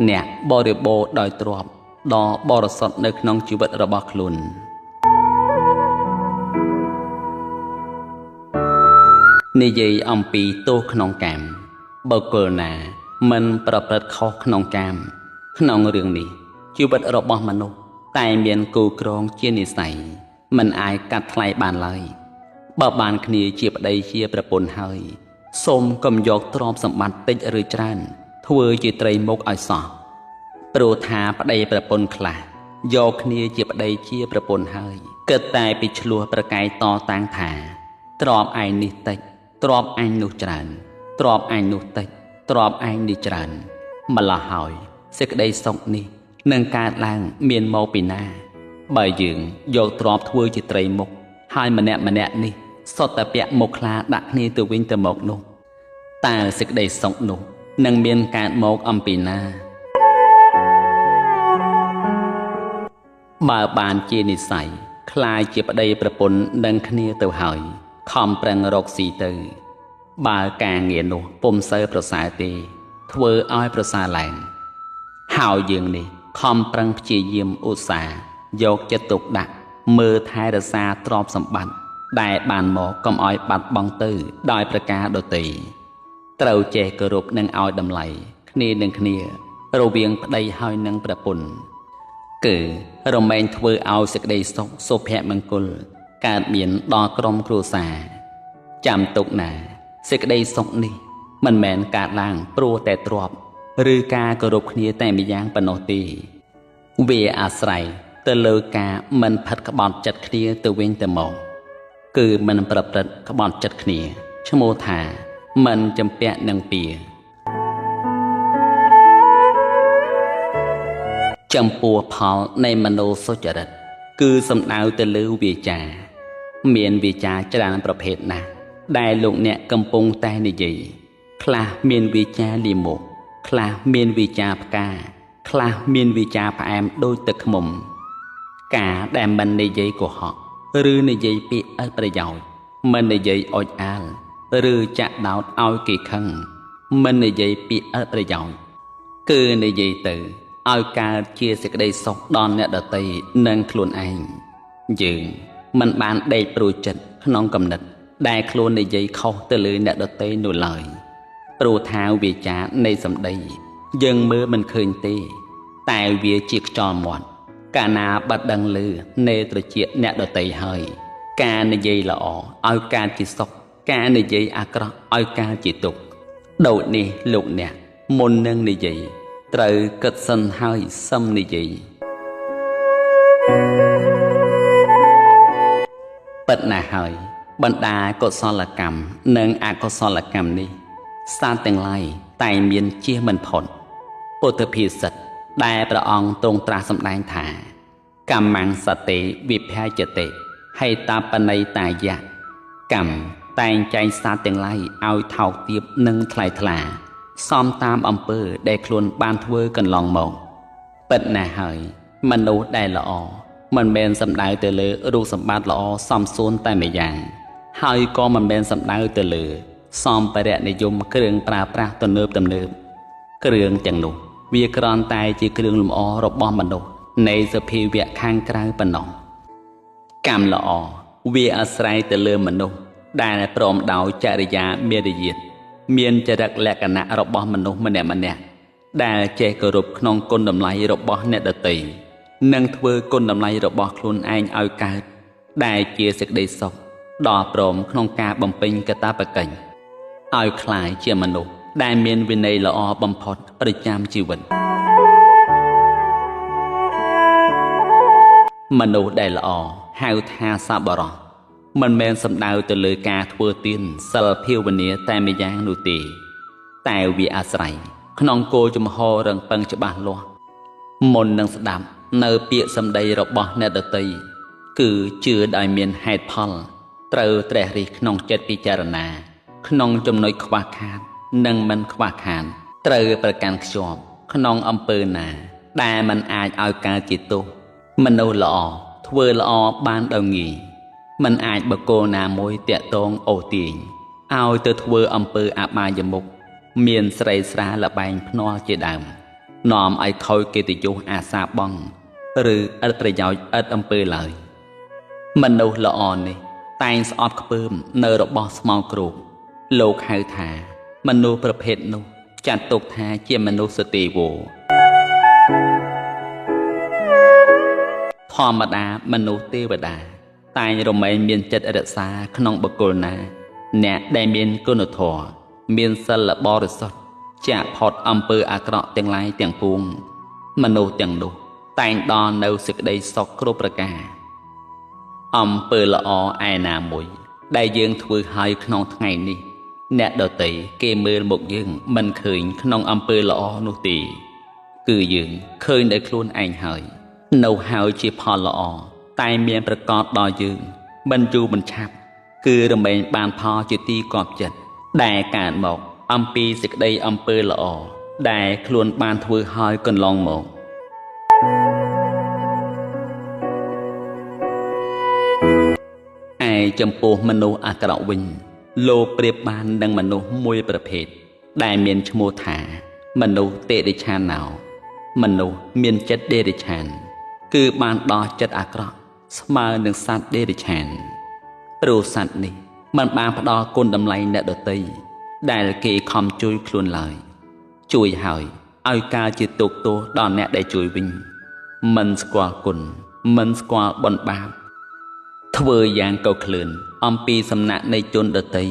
អ្នកបរិបូរដោយទ្រព្យដ៏បរិសុទ្ធនៅក្នុងជីវិតរបស់ខ្លួននិយាយអំពីទោសក្នុងកាមបុគ្គលណាមិនប្រព្រឹត្តខុសក្នុងកាមក្នុងរឿងនេះជីវិតរបស់មនុស្សតែមានគូក្រងជានិស្ស័យមិនអាចកាត់ថ្លៃបានឡើយបើបានគ្នាជាប្តីជាប្រពន្ធហើយសូមកុំយកទ្រព្យសម្បត្តិតិចឬច្រើនធ្វើជាត្រីមុខឲ្យសោះព្រោះថាប្តីប្រពន្ធខ្លះយកគ្នាជាប្តីជាប្រពន្ធហើយគិតតែពីឆ្លោះប្រកែកតតាំងថាទ្រព្យឯងនេះតិចទ្រព្យអញនោះច្រើនទ្រព្យអញនោះតិចទ្រព្យឯងនេះច្រើនម្ល៉េះហើយសេចក្តីសុខនេះនឹងកើតឡើងមានមកពីណាបើយើងយកទ្រព្យធ្វើជាត្រីមុខហើយម្នាក់នេះសុទ្ធតែពាក់មុខខ្លាដាក់គ្នាទៅវិញទៅមកនោះតើសេចក្តីសុខនោះនឹងមានកើតមកអំពីណាបើបានជានិស្ស័យខ្លាយជាប្តីប្រពន្ធនឹងគ្នាទៅហើយខំប្រឹងរកស៊ីទៅបើការងារនោះពុំសូវប្រសើរទេធ្វើឲ្យប្រសើរឡើងហើយយើងនេះខំប្រឹងព្យាយាមឧស្សាហ៍យកចិត្តទុកដាក់មើលថែរក្សាទ្រព្យសម្បត្តិដែលបានមកកុំឲ្យបាត់បង់ទៅដោយប្រការដទៃត្រូវចេះគោរពនិងឲ្យតម្លៃគ្នានឹងគ្នារវាងប្តីហើយនិងប្រពន្ធគឺរមែងធ្វើឲ្យសេចក្តីសុខសុភមង្គលកើតមានដល់ក្រុមគ្រួសារចាំទុកណាសេចក្តីសុខនេះមិនមែនកើតឡើងព្រោះតែទ្រព្យឬការគោរពគ្នាតែម្យ៉ាងប៉ុណ្ណោះទេវាអាស្រ័យទៅលើការមិនផិតក្បត់ចិត្តគ្នាទៅវិញទៅមកគឺមិនប្រព្រឹត្តក្បត់ចិត្តគ្នាឈ្មោះថាមិនចម្ពាក់នឹងពៀចំពោះផលនៃមនោសុចរិត គឺសំដៅទៅលើវាចាមានវាចាច្រើនប្រភេទណាស់ដែលលោកអ្នកកំពុងតែនិយាយខ្លះមានវាចាលីមុខខ្លះមានវាចាផ្កាខ្លះមានវាចាផ្អែមដូចទឹកឃ្មុំការដែលមិននិយាយកុហកឬនិយាយពាក្យឥតប្រយោជន៍មិននិយាយអុចអាលឬចាក់ដោតឲ្យគេខឹងមិននិយាយពាក្យឥតប្រយោជន៍គឺនិយាយទៅឲ្យកើតជាសេចក្តីសុខដល់អ្នកដទៃនិងខ្លួនឯងយើងមិនបានដេកព្រួយចិត្តក្នុងគំនិតដែលខ្លួននិយាយខុសទៅលើអ្នកដទៃនោះឡើយព្រោះថាវាចានៃសម្ដីយើងមើលមិនឃើញទេតែវាជាខ្យល់មាត់កាលណាបាត់ដឹងឮនៃត្រចៀកអ្នកដទៃហើយការនិយាយល្អឲ្យកើតជាសុខការនិយាយអាក្រក់ឲ្យកើតជាទុក្ខដូចនេះលោកអ្នកមុននឹងនិយាយត្រូវគិតសិនហើយសឹមនិយាយពិតណាស់ហើយបណ្ដាកុសលកម្មនិងអកុសលកម្មនេះសត្វទាំងឡាយតែមានជៀសមិនផុតពុទ្ធភាសិតដែលព្រះអង្គទ្រង់ត្រាស់សម្ដែងថាកម្មង្សតេវិភយតិហេតបណៃតាយៈកម្មតែងចែងសត្វទាំងឡាយឲ្យថោកទាបនិងថ្លៃថ្លាសមតាមអំពើដែលខ្លួនបានធ្វើកន្លងមកពិតណាស់ហើយមនុស្សដែលល្អមិនមែនសំដៅទៅលើរូបសម្បត្តិល្អសមសួនតែម្យ៉ាងហើយក៏មិនមែនសំដៅទៅលើសម្ភារៈនិយមគ្រឿងប្រើប្រាស់ទំនើបគ្រឿងទាំងនោះវាគ្រាន់តែជាគ្រឿងលម្អរបស់មនុស្សនៃសភាវៈខាងក្រៅប៉ុណ្ណោះកម្មល្អវាអាស្រ័យទៅលើមនុស្សដែលព្រមដោយចរិយាមារយាទមានចរិតលក្ខណៈរបស់មនុស្សម្នាក់ដែលចេះគោរពក្នុងគុណតម្លៃរបស់អ្នកដទៃនិងធ្វើគុណតម្លៃរបស់ខ្លួនឯងឲ្យកើតដែលជាសេចក្តីសុខដល់ព្រមក្នុងការបំពេញកាតព្វកិច្ចឲ្យคล้ายជាមនុស្សដែលមានវិន័យល្អបំផុតប្រចាំជីវិតមនុស្សដែលល្អហៅថាសប្បុរសមិនមែនសំដៅទៅលើការធ្វើទានសិលភាវនាតែម្យ៉ាងនោះទេតែវាអាស្រ័យក្នុងគោលជំហររឹងប៉ឹងច្បាស់លាស់មុននឹងស្ដាប់នៅពាក្យសម្ដីរបស់អ្នកដទៃគឺជឿដោយមានហេតុផលត្រូវត្រិះរិះក្នុងចិត្តពិចារណាក្នុងចំណុចខ្វះខាតនិងមិនខ្វះខាតត្រូវប្រកាន់ខ្ជាប់ក្នុងអំពើណាដែលមិនអាចឲ្យកើតជាទោសមនុស្សល្អធ្វើល្អបានដោយងាយមិនអាចបកគោណាមួយតាក់ទងអូសទាញឲ្យទៅធ្វើអំពើអបាយមុខមានស្រីស្រាលបែងភ្នាល់ជាដើមនាំឲ្យខូចកិត្តិយសអាសាបង់ឬឥតប្រយោជន៍ឥតអំពើឡើយមនុស្សល្អនេះតែងស្អប់ខ្ពើមនៅរបស់ស្មោកគ្រោកលោកហៅថាមនុស្សប្រភេទនោះចាត់ទុកថាជាមនុស្សសទេវោធម្មតាមនុស្សទេវតាតែងរមែងមានចិត្តរក្សាក្នុងបុគ្គលណាអ្នកដែលមានគុណធម៌មានសិលបរិសុទ្ធចាកផុតអំពើអាក្រក់ទាំងឡាយទាំងពួងមនុស្សទាំងនោះតែងដល់នៅសេចក្តីសុខគ្រប់ប្រការអំពើល្អឯណាមួយដែលយើងធ្វើឲ្យក្នុងថ្ងៃនេះអ្នកដទៃគេមើលមកយើងមិនឃើញក្នុងអំពើល្អនោះទេគឺយើងឃើញដោយខ្លួនឯងហើយនៅហើយជាផលល្អតែមានប្រកបដល់យើងមិនយូរមិនឆាប់គឺរមែងបានផលជាទីគាប់ចិត្តដែលកើតមកអំពីសេចក្តីអំពើល្អដែលខ្លួនបានធ្វើហើយកន្លងមកឯចំពោះមនុស្សអាក្រក់វិញលោកប្រៀបបាននឹងមនុស្សមួយប្រភេទដែលមានឈ្មោះថាមនុស្សតិរិឆានោមនុស្សមានចិត្តដេរិឆានគឺបានដល់ចិត្តអាក្រក់ស្មើនឹងសត្វដេរិឆានព្រោះសត្វនេះមិនបានផ្ដល់គុណតម្លៃអ្នកដទៃដែលគេខំជួយខ្លួនឡើយជួយហើយឲ្យការជាទុក្ខទោសដល់អ្នកដែលជួយវិញមិនស្គាល់គុណមិនស្គាល់បុណ្យបាបធ្វើយ៉ាងកោក្លឿនអំពីសំណាក់នៃជនដទៃ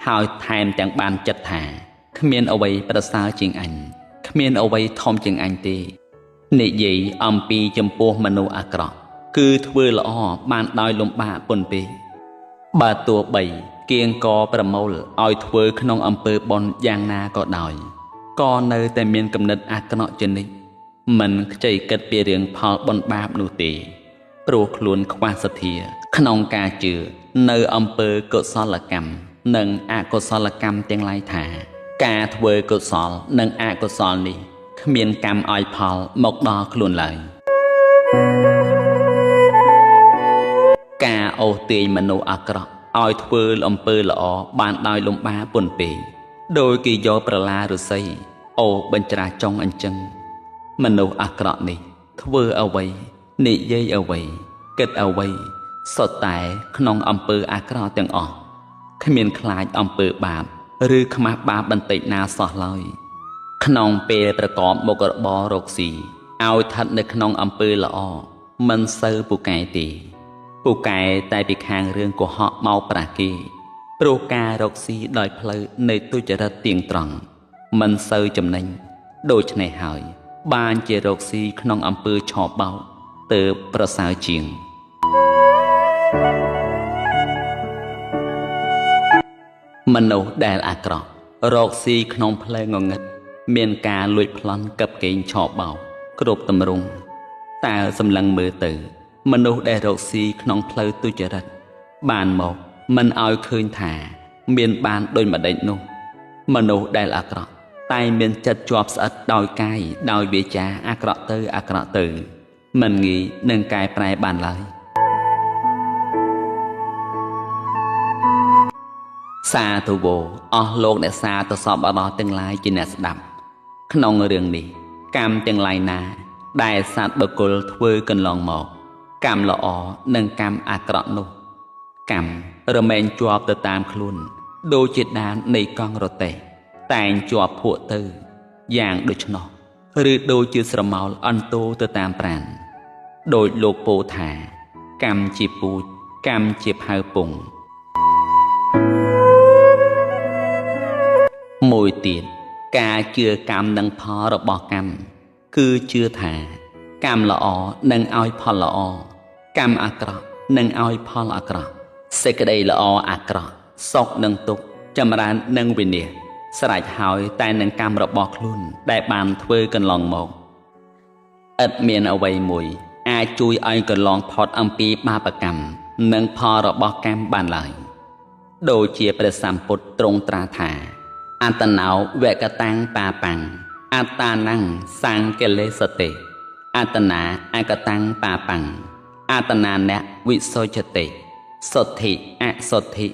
ហើយថែមទាំងបានចិត្តថាគ្មានអ្វីប្រសើរជាងអញគ្មានអ្វីធំជាងអញទេនិយាយអំពីចំពោះមនុស្សអាក្រក់គឺធ្វើល្អបានដោយលំបាកប៉ុនពេកបើទោះបីគៀងកប្រមូលឲ្យធ្វើក្នុងអំពើបុណ្យយ៉ាងណាក៏ដោយក៏នៅតែមានគំនិតអាក្រក់ជានិច្ចមិនខ្ចីគិតពីរឿងផលបុណ្យបាបនោះទេ ព្រោះខ្លួនខ្វះសទ្ធាក្នុងការជឿនៅអំពើកុសលកម្មនិងអកុសលកម្មទាំងឡាយថាការធ្វើកុសលនិងអកុសលនេះគ្មានកម្មឲ្យផលមកដល់ខ្លួនឡើយការអូសទាញមនុស្សអាក្រក់ឲ្យធ្វើអំពើល្អបានដោយលំបាពុនពេកដោយគេយកប្រឡាឫស្សីអូសបញ្ច្រាសចុងអញ្ចឹងមនុស្សអាក្រក់នេះធ្វើអ្វីនិយាយអ្វីគិតអ្វីសុទ្ធតែក្នុងអំពើអាក្រក់ទាំងអស់គ្មានខ្លាចអំពើបាបឬខ្មាស់បាបបន្តិចណាសោះឡើយក្នុងពេលប្រកបមុខរបររកស៊ីឲ្យស្ថិតនៅក្នុងអំពើល្អមិនសូវពូកែទេពូកែតែពីខាងរឿងកុហកមកប្រាគេព្រោះការរកស៊ីដោយផ្លូវនៃទុច្ចរិតទៀងត្រង់មិនសូវចំណេញដូច្នេះហើយបានជារកស៊ីក្នុងអំពើឆបោកទើបប្រសើរជាងមនុស្សដែលអាក្រក់រកស៊ីក្នុងផ្លូវងងឹតមានការលួចប្លន់កັບកេងឆបោកគ្រប់ទម្រង់តើសម្លឹងមើលទៅមនុស្សដែលរកស៊ីក្នុងផ្លូវទុច្ចរិតបានមកមិនឲ្យឃើញថាមានបានដូចម្ដេចនោះមនុស្សដែលអាក្រក់តែមានចិត្តជាប់ស្អិតដោយកាយដោយវាចាអាក្រក់ទៅមិនងាយនឹងកែប្រែបានឡើយសាធុវោអស់លោកអ្នកសាទសពអរោះទាំងឡាយជាអ្នកស្ដាប់ក្នុងរឿងនេះកម្មទាំងឡាយណាដែលសត្វបុគ្គលធ្វើកន្លងមកកម្មល្អនិងកម្មអាក្រក់នោះកម្មរមែងជាប់ទៅតាមខ្លួនដូចជាដាននៃកង់រទេះតែងជាប់ភក់ទៅយ៉ាងដូច្នោះឬដូចជាស្រមោលអន្តោទៅតាមប្រាណដោយលោកពោលថាកម្មជាពូជកម្មជាផៅពងមួយទៀតការជឿកម្មនិងផលរបស់កម្មគឺជឿថាកម្មល្អនឹងឲ្យផលល្អកម្មអាក្រក់នឹងឲ្យផលអាក្រក់សេចក្តីល្អអាក្រក់សុខនិងទុក្ខចម្រើននិងវិនាសស្រេចហើយតែនឹងកម្មរបស់ខ្លួនដែលបានធ្វើកន្លងមកឥតមានអ្វីមួយអាចជួយឲ្យកន្លងផុតអំពីបាបកម្មនិងផលរបស់កម្មបានឡើយដូចជាព្រះសម្ពុទ្ធទ្រង់ត្រាស់ថាអត្តណោវកតាំងបាបាំងអត្តានੰសង្កិលេសតេអត្តនាអកតាំងបាបាំងអត្តនានៈវិសុជតេសុទ្ធិអសុទ្ធិ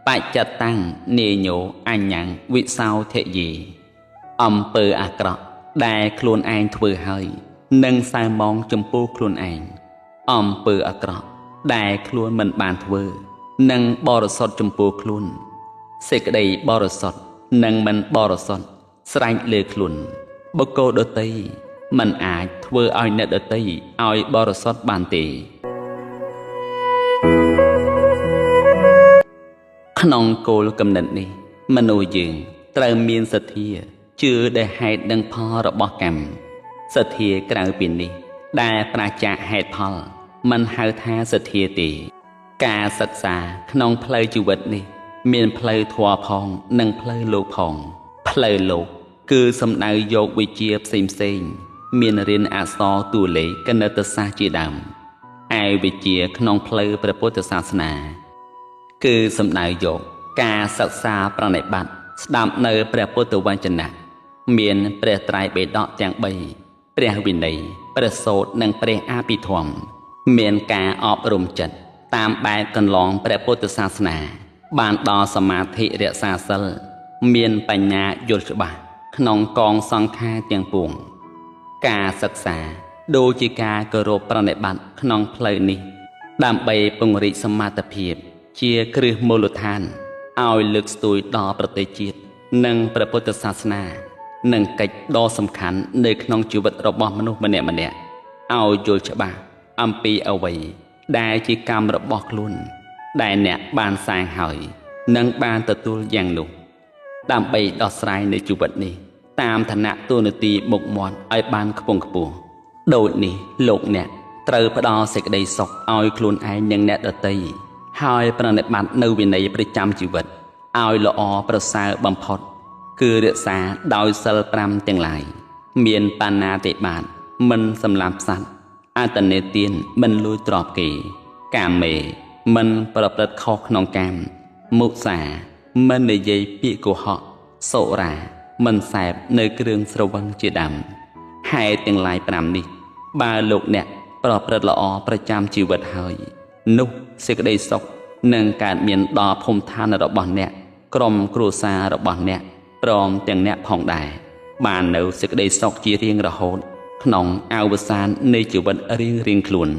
បច្ចតាំងនេញោអញ្ញੰវិសោធយេអំពើអាក្រក់ដែលខ្លួនឯងធ្វើហើយនឹងសៅមងចំពោះខ្លួនឯងអំពើអាក្រក់ដែលខ្លួនមិនបានធ្វើនឹងបរិសុទ្ធចំពោះខ្លួនសេចក្តីបរិសុទ្ធនិងមិនបរិសុទ្ធស្រេចលើខ្លួនបុគ្គលដទៃមិនអាចធ្វើឲ្យអ្នកដទៃឲ្យបរិសុទ្ធបានទេក្នុងគោលគំនិតនេះមនុស្សយើងត្រូវមានសទ្ធាជឿដែលហេតុនិងផលរបស់កម្មសទ្ធាក្រៅពីនេះដែលប្រាចាកហេតុផលមិនហៅថាសទ្ធាទេការសិក្សាក្នុងផ្លូវជីវិតនេះមានផ្លូវធម៌ផងនិងផ្លូវលោកផងផ្លូវលោកគឺសំដៅយកវិជ្ជាផ្សេងមានរៀនអក្សរតួលេខគណិតសាស្ត្រជាដើមឯវិជ្ជាក្នុងផ្លូវព្រះពុទ្ធសាសនាគឺសំដៅយកការសិក្សាប្រណិប័តស្ដាប់នៅព្រះពុទ្ធវចនៈមានព្រះត្រៃបិដកទាំង3ព្រះវិន័យព្រះសូត្រនិងព្រះអភិធម្មមានការអប់រំចិត្តតាមបែបកន្លងព្រះពុទ្ធសាសនាបានដល់សមាធិរក្សាសិលមានបញ្ញាយល់ច្បាស់ក្នុងកងសង្ខារទាំងពួងការសិក្សាដូចជាការគោរពប្រណិប័តក្នុងផ្លូវនេះដើម្បីពង្រីកសមត្ថភាពជាគ្រឹះមូលដ្ឋានឲ្យលើកស្ទួយដល់ប្រទេសជាតិនិងព្រះពុទ្ធសាសនានិងកិច្ចដ៏សំខាន់នៅក្នុងជីវិតរបស់មនុស្សម្នាក់ៗឲ្យយល់ច្បាស់អំពីអ្វីដែលជាកម្មរបស់ខ្លួនដែលអ្នកបានសាងហើយនិងបានទទួលយ៉ាងនោះដើម្បីដោះស្រាយនៅជីវិតនេះតាមឋានៈទូនាទីមុខមាត់ឲ្យបានខ្ពង់ខ្ពស់ដូចនេះលោកអ្នកត្រូវផ្ដល់សេចក្តីសុខឲ្យខ្លួនឯងនិងអ្នកដទៃហើយប្រណិប័តនៅវិន័យប្រចាំជីវិតឲ្យល្អប្រសើរបំផុតគឺរក្សាដោយសិល5ទាំងឡាយមានបាណាតិបាតមិនសម្លាប់សត្វ អតនេទានមិនលួចទ្រព្យគេកាមេមិនប្រព្រឹត្តខុសក្នុងកាមមុសាមិននិយាយពាក្យកុហកសុរាមិនសែបនៅគ្រឿងស្រវឹងជាដើមហេតុទាំងឡាយ5នេះបើលោកអ្នកប្រព្រឹត្តល្អប្រចាំជីវិតហើយនោះសេចក្តីសុខនឹងកើតមានដល់ភូមិឋានរបស់អ្នកក្រុមគ្រួសាររបស់អ្នកព្រមទាំងអ្នកផងដែរបាននៅសេចក្តីសុខជារៀងរហូតក្នុងអវសាននៃជីវិតរៀងខ្លួន